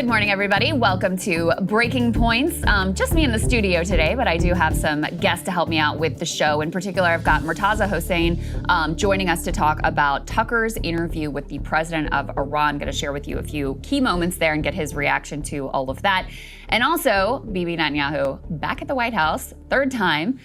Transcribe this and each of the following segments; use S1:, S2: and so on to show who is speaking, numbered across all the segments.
S1: Good morning, everybody. Welcome to Breaking Points. Just me in the studio today, but I do have some guests to help me out with the show. In particular, I've got Murtaza Hossain joining us to talk about Tucker's interview with the president of Iran. Going to share with you a few key moments there and get his reaction to all of that. And also, Bibi Netanyahu back at the White House, third time.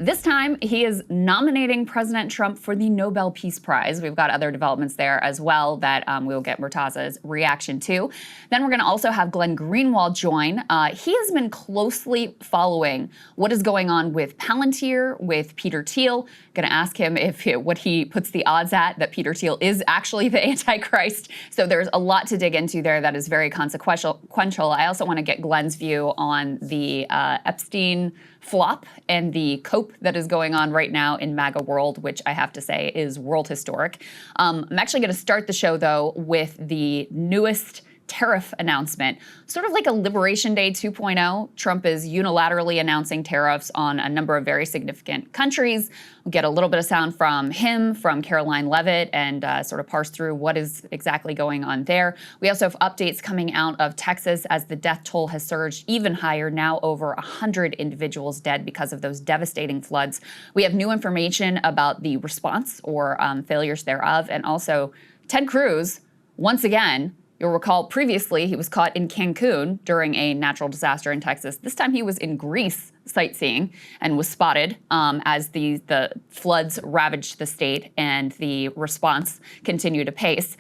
S1: This time, he is nominating President Trump for the Nobel Peace Prize. We've got other developments there as well that we'll get Murtaza's reaction to. Then we're going to also have Glenn Greenwald join. He has been closely following what is going on with Palantir, with Peter Thiel. Going to ask him what he puts the odds at that Peter Thiel is actually the Antichrist. So there's a lot to dig into there that is very consequential. I also want to get Glenn's view on the Epstein flop and the cope that is going on right now in MAGA world, which I have to say is world historic. I'm actually going to start the show, though, with the newest tariff announcement, sort of like a Liberation Day 2.0. Trump is unilaterally announcing tariffs on a number of very significant countries. We'll get a little bit of sound from him, from Caroline Leavitt, and sort of parse through what is exactly going on there. We also have updates coming out of Texas as the death toll has surged even higher, now over 100 individuals dead because of those devastating floods. We have new information about the response or failures thereof, and also Ted Cruz, once again. You'll recall previously he was caught in Cancun during a natural disaster in Texas. This time he was in Greece sightseeing and was spotted as the floods ravaged the state and the response continued apace.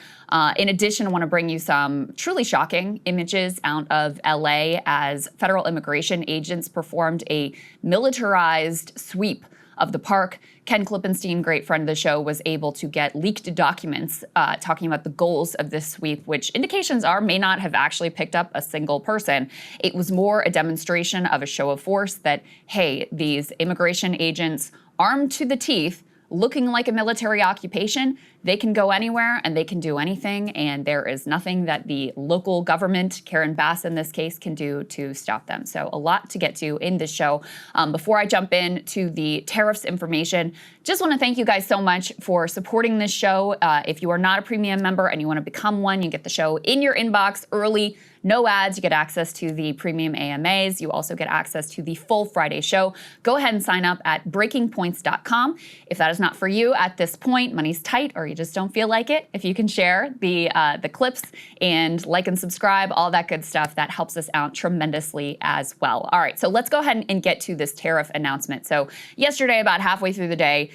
S1: In addition, I want to bring you some truly shocking images out of LA as federal immigration agents performed a militarized sweep of the park. Ken Klippenstein, great friend of the show, was able to get leaked documents talking about the goals of this sweep, which indications are may not have actually picked up a single person. It was more a demonstration of a show of force that, hey, these immigration agents armed to the teeth, looking like a military occupation, they can go anywhere and they can do anything, and there is nothing that the local government, Karen Bass in this case, can do to stop them. So a lot to get to in this show. Before I jump into the tariffs information, just want to thank you guys so much for supporting this show. If you are not a premium member and you want to become one, you get the show in your inbox early. No ads. You get access to the premium AMAs. You also get access to the full Friday show. Go ahead and sign up at breakingpoints.com. If that is not for you at this point, money's tight, or you just don't feel like it, if you can share the clips and like and subscribe, all that good stuff, that helps us out tremendously as well. All right, so let's go ahead and get to this tariff announcement. So yesterday, about halfway through the day,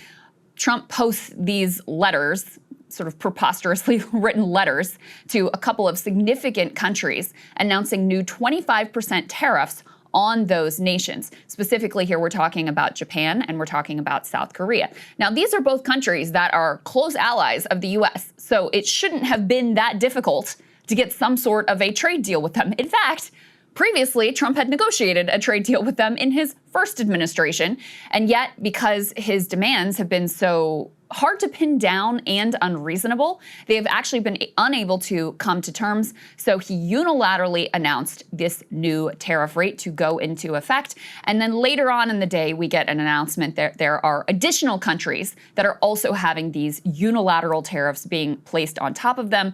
S1: Trump posts these letters, sort of preposterously written letters to a couple of significant countries announcing new 25% tariffs on those nations. Specifically here, we're talking about Japan and we're talking about South Korea. Now, these are both countries that are close allies of the US, so it shouldn't have been that difficult to get some sort of a trade deal with them. In fact, previously, Trump had negotiated a trade deal with them in his first administration, and yet because his demands have been so hard to pin down and unreasonable, they have actually been unable to come to terms. So he unilaterally announced this new tariff rate to go into effect. And then later on in the day, we get an announcement that there are additional countries that are also having these unilateral tariffs being placed on top of them.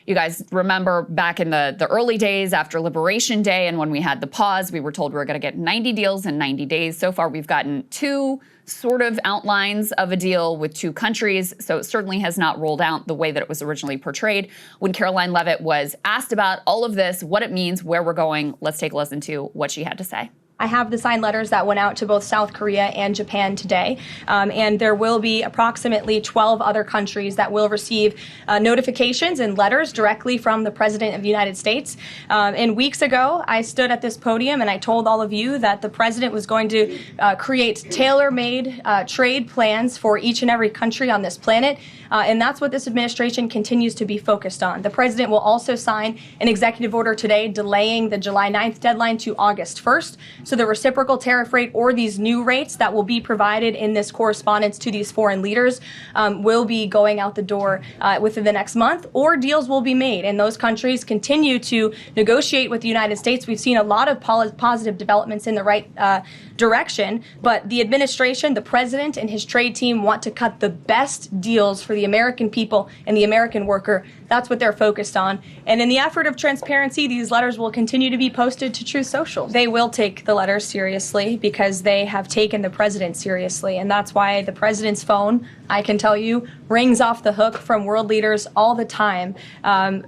S1: You guys remember back in the early days after Liberation Day and when we had the pause, we were told we were going to get 90 deals in 90 days. So far, we've gotten two sort of outlines of a deal with two countries. So it certainly has not rolled out the way that it was originally portrayed. When Caroline Leavitt was asked about all of this, what it means, where we're going, let's take a listen to what she had to say.
S2: I have the signed letters that went out to both South Korea and Japan today, and there will be approximately 12 other countries that will receive notifications and letters directly from the President of the United States. And weeks ago, I stood at this podium and I told all of you that the President was going to create tailor-made trade plans for each and every country on this planet, and that's what this administration continues to be focused on. The President will also sign an executive order today delaying the July 9th deadline to August 1st. So the reciprocal tariff rate or these new rates that will be provided in this correspondence to these foreign leaders will be going out the door within the next month, or deals will be made. And those countries continue to negotiate with the United States. We've seen a lot of positive developments in the right direction, but the administration, the president, and his trade team want to cut the best deals for the American people and the American worker. That's what they're focused on. And in the effort of transparency, these letters will continue to be posted to Truth Social. They will take the letters seriously because they have taken the president seriously. And that's why the president's phone, I can tell you, rings off the hook from world leaders all the time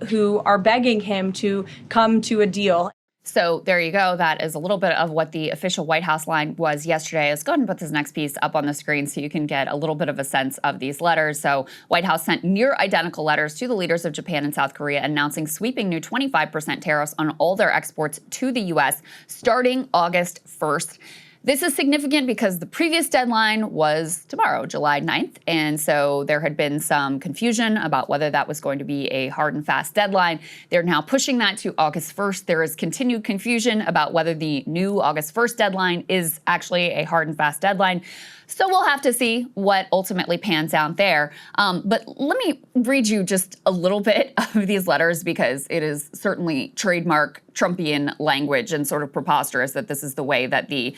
S2: who are begging him to come to a deal.
S1: So there you go. That is a little bit of what the official White House line was yesterday. Let's go ahead and put this next piece up on the screen so you can get a little bit of a sense of these letters. So White House sent near identical letters to the leaders of Japan and South Korea announcing sweeping new 25% tariffs on all their exports to the U.S. starting August 1st. This is significant because the previous deadline was tomorrow, July 9th, and so there had been some confusion about whether that was going to be a hard and fast deadline. They're now pushing that to August 1st. There is continued confusion about whether the new August 1st deadline is actually a hard and fast deadline. So we'll have to see what ultimately pans out there. But let me read you just a little bit of these letters because it is certainly trademark Trumpian language and sort of preposterous that this is the way that the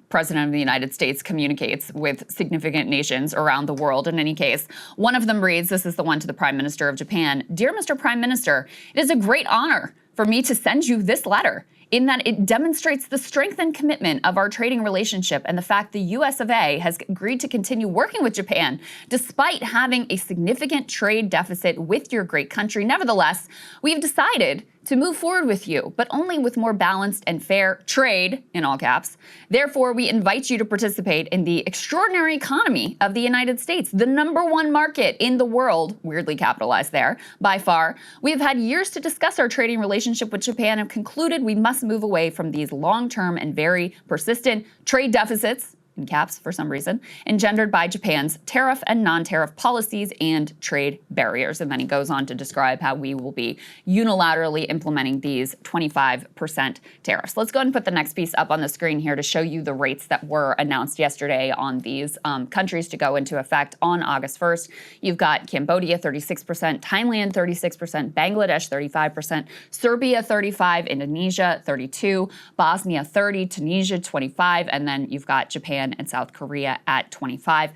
S1: President of the United States communicates with significant nations around the world. In any case, one of them reads, this is the one to the Prime Minister of Japan. Dear Mr. Prime Minister, it is a great honor for me to send you this letter, in that it demonstrates the strength and commitment of our trading relationship and the fact the US of A has agreed to continue working with Japan despite having a significant trade deficit with your great country. Nevertheless, we've decided to move forward with you, but only with more balanced and fair trade, in all caps. Therefore, we invite you to participate in the extraordinary economy of the United States, the #1 market in the world, weirdly capitalized there, by far. We have had years to discuss our trading relationship with Japan and concluded we must move away from these long-term and very persistent trade deficits, in caps for some reason, engendered by Japan's tariff and non-tariff policies and trade barriers. And then he goes on to describe how we will be unilaterally implementing these 25% tariffs. Let's go ahead and put the next piece up on the screen here to show you the rates that were announced yesterday on these countries to go into effect on August 1st. You've got Cambodia, 36%, Thailand, 36%, Bangladesh, 35%, Serbia, 35%, Indonesia, 32%, Bosnia, 30%, Tunisia, 25%, and then you've got Japan and South Korea at 25%.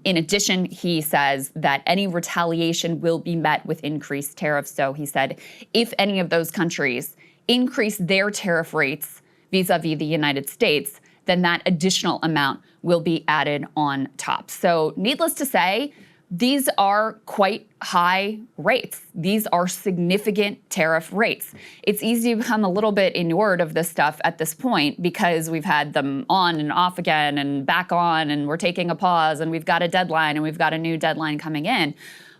S1: In addition, he says that any retaliation will be met with increased tariffs. So he said if any of those countries increase their tariff rates vis-a-vis the United States, then that additional amount will be added on top. So needless to say, these are quite high rates. These are significant tariff rates. It's easy to become a little bit inured of this stuff at this point because we've had them on and off again and back on, and we're taking a pause, and we've got a deadline, and we've got a new deadline coming in.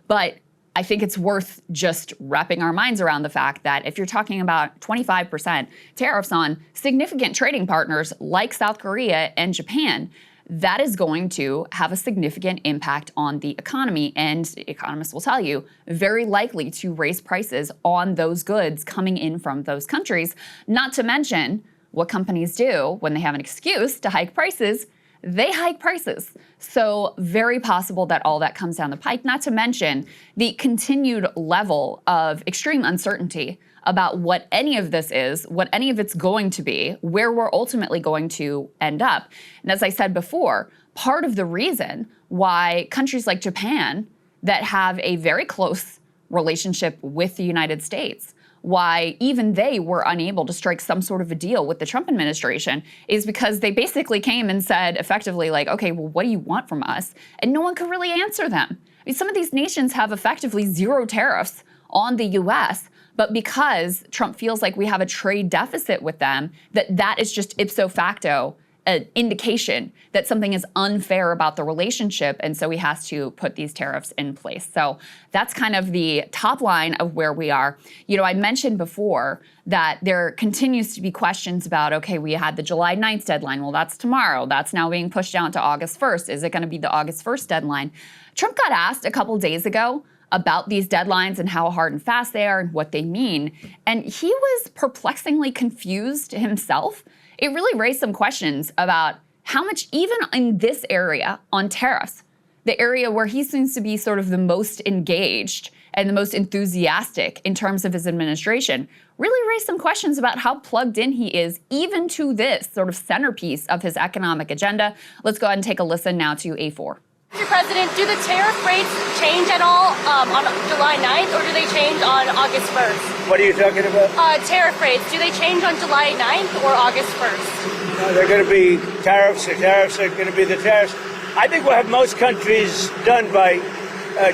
S1: But I think it's worth just wrapping our minds around the fact that if you're talking about 25% tariffs on significant trading partners like South Korea and Japan, that is going to have a significant impact on the economy, and economists will tell you, very likely to raise prices on those goods coming in from those countries. Not to mention what companies do when they have an excuse to hike prices, they hike prices. So very possible that all that comes down the pike, not to mention the continued level of extreme uncertainty about what any of this is, what any of it's going to be, where we're ultimately going to end up. And as I said before, part of the reason why countries like Japan that have a very close relationship with the United States, why even they were unable to strike some sort of a deal with the Trump administration is because they basically came and said effectively like, okay, well, what do you want from us? And no one could really answer them. I mean, some of these nations have effectively zero tariffs on the US, but because Trump feels like we have a trade deficit with them, that is just ipso facto an indication that something is unfair about the relationship, and so he has to put these tariffs in place. So that's kind of the top line of where we are. You know, I mentioned before that there continues to be questions about, okay, we had the July 9th deadline. Well, that's tomorrow. That's now being pushed down to August 1st. Is it going to be the August 1st deadline? Trump got asked a couple days ago about these deadlines and how hard and fast they are and what they mean. And he was perplexingly confused himself it really raised some questions about how much, even in this area on tariffs, the area where he seems to be sort of the most engaged and the most enthusiastic in terms of his administration, really raised some questions about how plugged in he is even to this sort of centerpiece of his economic agenda. Let's go ahead and take a listen now to A4.
S3: Mr. President, do the tariff rates change at all on July 9th, or do they change on August 1st?
S4: What are you talking about?
S3: Tariff rates, do they change on July 9th or August 1st?
S4: No, they're going to be tariffs. The tariffs are going to be the tariffs. I think we'll have most countries done by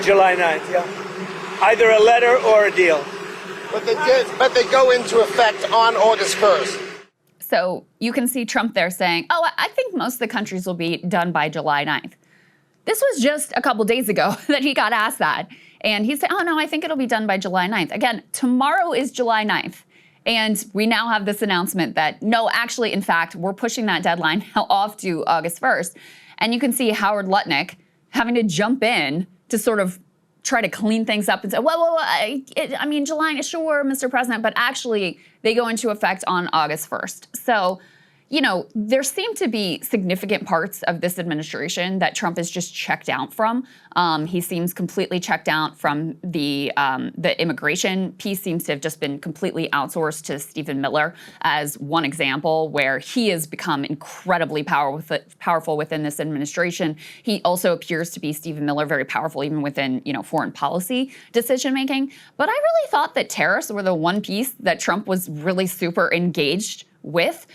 S4: July 9th, yeah. Either a letter or a deal.
S5: But they go into effect on August 1st.
S1: So you can see Trump there saying, oh, I think most of the countries will be done by July 9th. This was just a couple days ago that he got asked that. And he said, oh, no, I think it'll be done by July 9th. Again, tomorrow is July 9th. And we now have this announcement that, no, actually, in fact, we're pushing that deadline now off to August 1st. And you can see Howard Lutnick having to jump in to sort of try to clean things up and say, well, I mean, July, sure, Mr. President, but actually they go into effect on August 1st. So, you know, there seem to be significant parts of this administration that Trump is just checked out from. He seems completely checked out from the immigration piece. Seems to have just been completely outsourced to Stephen Miller as one example, where he has become incredibly powerful within this administration. He also appears to be, Stephen Miller, very powerful even within, you know, foreign policy decision making. But I really thought that tariffs were the one piece that Trump was really super engaged with.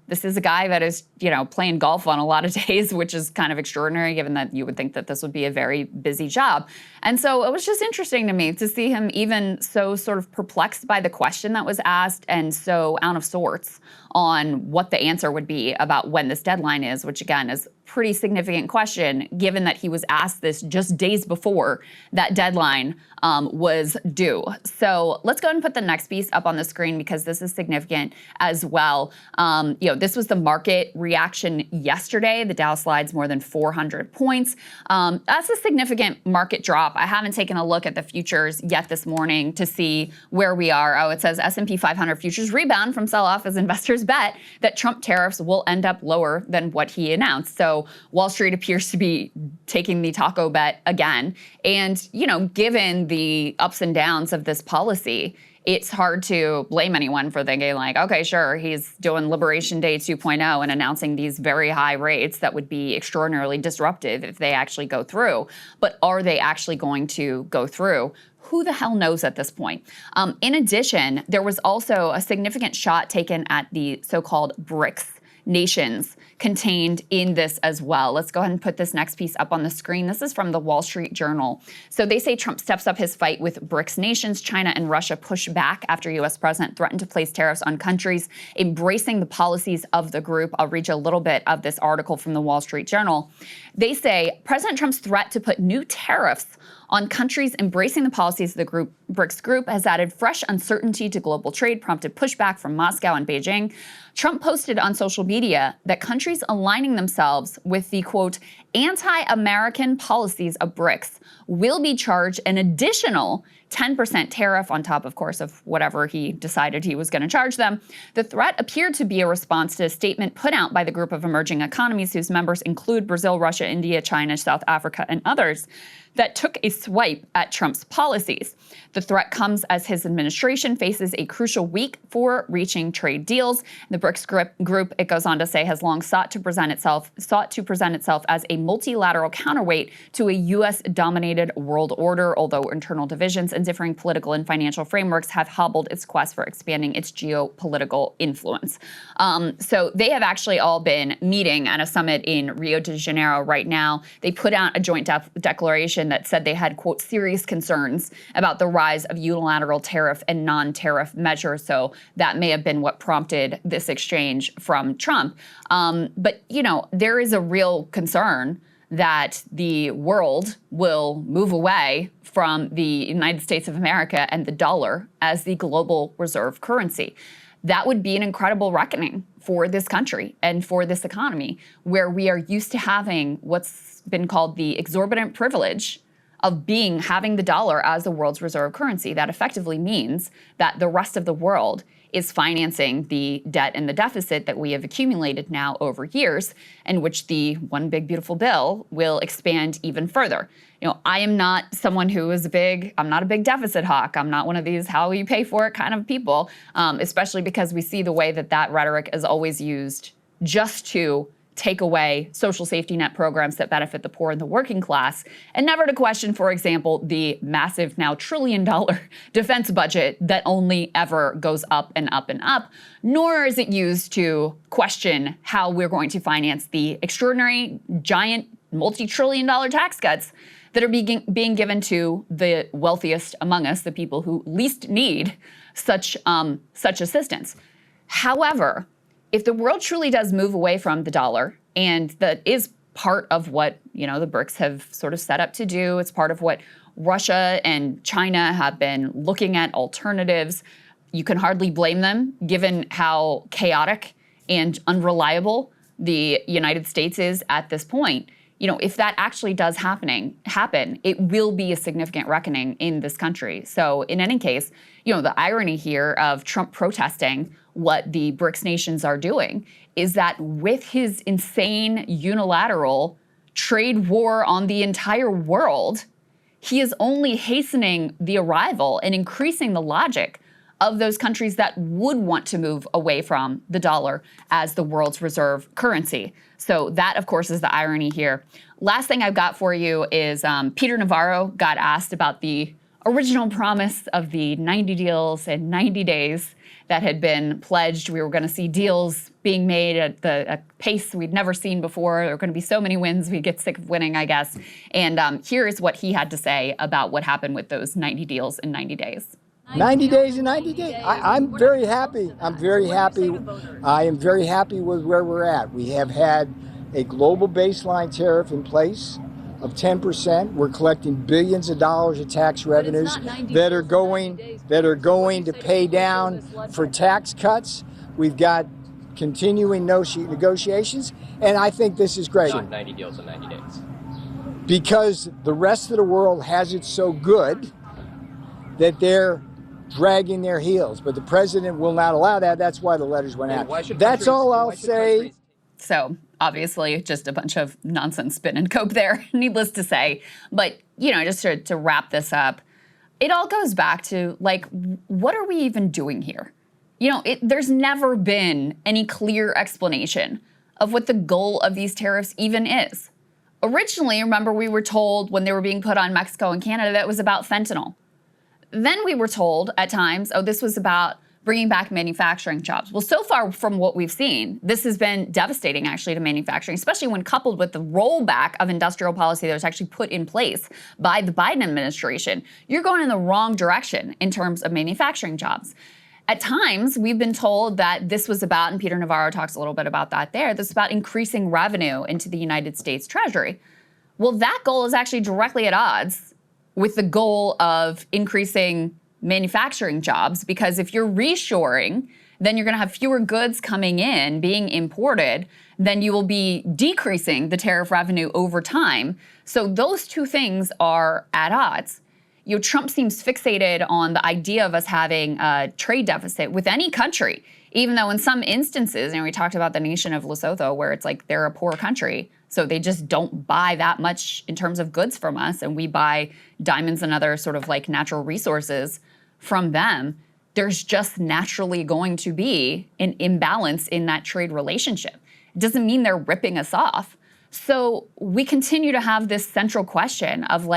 S1: This is a guy that is, you know, playing golf on a lot of days, which is kind of extraordinary given that you would think that this would be a very busy job. And so it was just interesting to me to see him even so sort of perplexed by the question that was asked and so out of sorts on what the answer would be about when this deadline is, which again is pretty significant question given that he was asked this just days before that deadline was due. So let's go ahead and put the next piece up on the screen because this is significant as well. You know, this was the market reaction yesterday. The Dow slides more than 400 points. That's a significant market drop. I haven't taken a look at the futures yet this morning to see where we are. Oh, it says S&P 500 futures rebound from sell-off as investors bet that Trump tariffs will end up lower than what he announced. So Wall Street appears to be taking the taco bet again. And, you know, given the ups and downs of this policy, it's hard to blame anyone for thinking like, okay, sure, he's doing Liberation Day 2.0 and announcing these very high rates that would be extraordinarily disruptive if they actually go through. But are they actually going to go through? Who the hell knows at this point? In addition, there was also a significant shot taken at the so-called BRICS nations contained in this as well. Let's go ahead and put this next piece up on the screen. This is from the Wall Street Journal. So they say Trump steps up his fight with BRICS nations. China and Russia push back after U.S. president threatened to place tariffs on countries embracing the policies of the group. I'll read you a little bit of this article from the Wall Street Journal. They say President Trump's threat to put new tariffs on countries embracing the policies of the BRICS group has added fresh uncertainty to global trade, prompted pushback from Moscow and Beijing. Trump posted on social media that countries aligning themselves with the, quote, anti-American policies of BRICS will be charged an additional 10% tariff on top, of course, of whatever he decided he was going to charge them. The threat appeared to be a response to a statement put out by the group of emerging economies whose members include Brazil, Russia, India, China, South Africa, and others that took a swipe at Trump's policies. The threat comes as his administration faces a crucial week for reaching trade deals. The BRICS group, it goes on to say, has long sought to present itself as a multilateral counterweight to a U.S.-dominated world order, although internal divisions and differing political and financial frameworks have hobbled its quest for expanding its geopolitical influence. So they have actually all been meeting at a summit in Rio de Janeiro right now. They put out a joint declaration that said they had, quote, serious concerns about the rise of unilateral tariff and non-tariff measures. So that may have been what prompted this exchange from Trump. But, you know, there is a real concern that the world will move away from the United States of America and the dollar as the global reserve currency. That would be an incredible reckoning for this country and for this economy, where we are used to having what's been called the exorbitant privilege of having the dollar as the world's reserve currency. That effectively means that the rest of the world is financing the debt and the deficit that we have accumulated now over years, and which the one big beautiful bill will expand even further. I am not someone who is I'm not a big deficit hawk. I'm not one of these how you pay for it kind of people, especially because we see the way that rhetoric is always used just to take away social safety net programs that benefit the poor and the working class, and never to question, for example, the massive now $1 trillion defense budget that only ever goes up and up and up, nor is it used to question how we're going to finance the extraordinary, giant, multi-trillion-dollar tax cuts that are being given to the wealthiest among us, the people who least need such assistance. However, if the world truly does move away from the dollar, and that is part of what the BRICS have sort of set up to do, it's part of what Russia and China have been looking at alternatives. You can hardly blame them, given how chaotic and unreliable the United States is at this point. If that actually does happen, it will be a significant reckoning in this country. So in any case, the irony here of Trump protesting what the BRICS nations are doing is that with his insane unilateral trade war on the entire world, he is only hastening the arrival and increasing the logic of those countries that would want to move away from the dollar as the world's reserve currency. So that, of course, is the irony here. Last thing I've got for you is Peter Navarro got asked about the original promise of the 90 deals in 90 days that had been pledged. We were going to see deals being made at a pace we'd never seen before. There were going to be so many wins, we'd get sick of winning, I guess. And here is what he had to say about what happened with those 90 deals in 90 days.
S6: 90 days and 90 days. I'm very happy. I'm very happy. I am very happy with where we're at. We have had a global baseline tariff in place of 10%. We're collecting billions of dollars of tax revenues that are going to pay down for tax cuts. We've got continuing negotiations, and I think this is great.
S7: 90 deals in 90 days.
S6: Because the rest of the world has it so good that they're dragging their heels. But the president will not allow that. That's why the letters went out. That's all I'll say.
S1: So obviously just a bunch of nonsense spin and cope there, needless to say. But, just to wrap this up, it all goes back to, what are we even doing here? There's never been any clear explanation of what the goal of these tariffs even is. Originally, remember, we were told when they were being put on Mexico and Canada that it was about fentanyl. Then we were told at times, this was about bringing back manufacturing jobs. Well, so far from what we've seen, this has been devastating actually to manufacturing, especially when coupled with the rollback of industrial policy that was actually put in place by the Biden administration. You're going in the wrong direction in terms of manufacturing jobs. At times, we've been told that this was about, and Peter Navarro talks a little bit about that there, this is about increasing revenue into the United States Treasury. Well, that goal is actually directly at odds with the goal of increasing manufacturing jobs, because if you're reshoring, then you're going to have fewer goods coming in, being imported, then you will be decreasing the tariff revenue over time. So those two things are at odds. Trump seems fixated on the idea of us having a trade deficit with any country, even though in some instances, and we talked about the nation of Lesotho, where it's like they're a poor country, so they just don't buy that much in terms of goods from us, and we buy diamonds and other sort of natural resources from them. There's just naturally going to be an imbalance in that trade relationship. It doesn't mean they're ripping us off. So we continue to have this central question of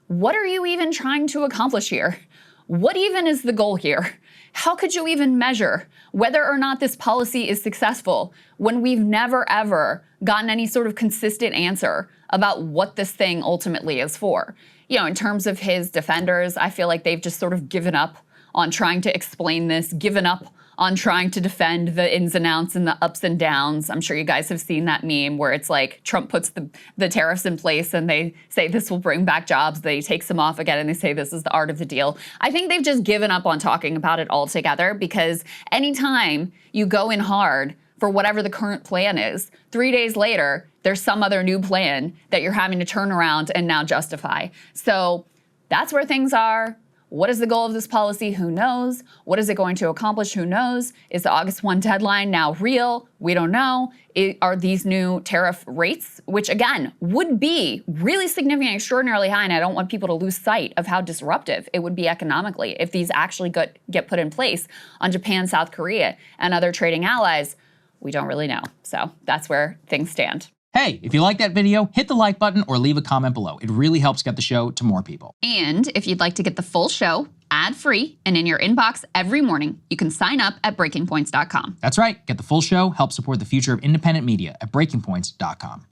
S1: what are you even trying to accomplish here? What even is the goal here? How could you even measure whether or not this policy is successful when we've never, ever gotten any sort of consistent answer about what this thing ultimately is for? In terms of his defenders, I feel like they've just sort of given up on trying to explain this, given up on trying to defend the ins and outs and the ups and downs. I'm sure you guys have seen that meme where it's Trump puts the tariffs in place and they say this will bring back jobs. They take them off again and they say this is the art of the deal. I think they've just given up on talking about it altogether, because anytime you go in hard for whatever the current plan is, 3 days later, there's some other new plan that you're having to turn around and now justify. So that's where things are. What is the goal of this policy? Who knows? What is it going to accomplish? Who knows? Is the August 1 deadline now real? We don't know. Are these new tariff rates, which again would be really significant, extraordinarily high, and I don't want people to lose sight of how disruptive it would be economically if these actually get put in place on Japan, South Korea, and other trading allies. We don't really know. So that's where things stand.
S7: Hey, if you like that video, hit the like button or leave a comment below. It really helps get the show to more people.
S1: And if you'd like to get the full show ad-free and in your inbox every morning, you can sign up at breakingpoints.com.
S7: That's right. Get the full show, help support the future of independent media at breakingpoints.com.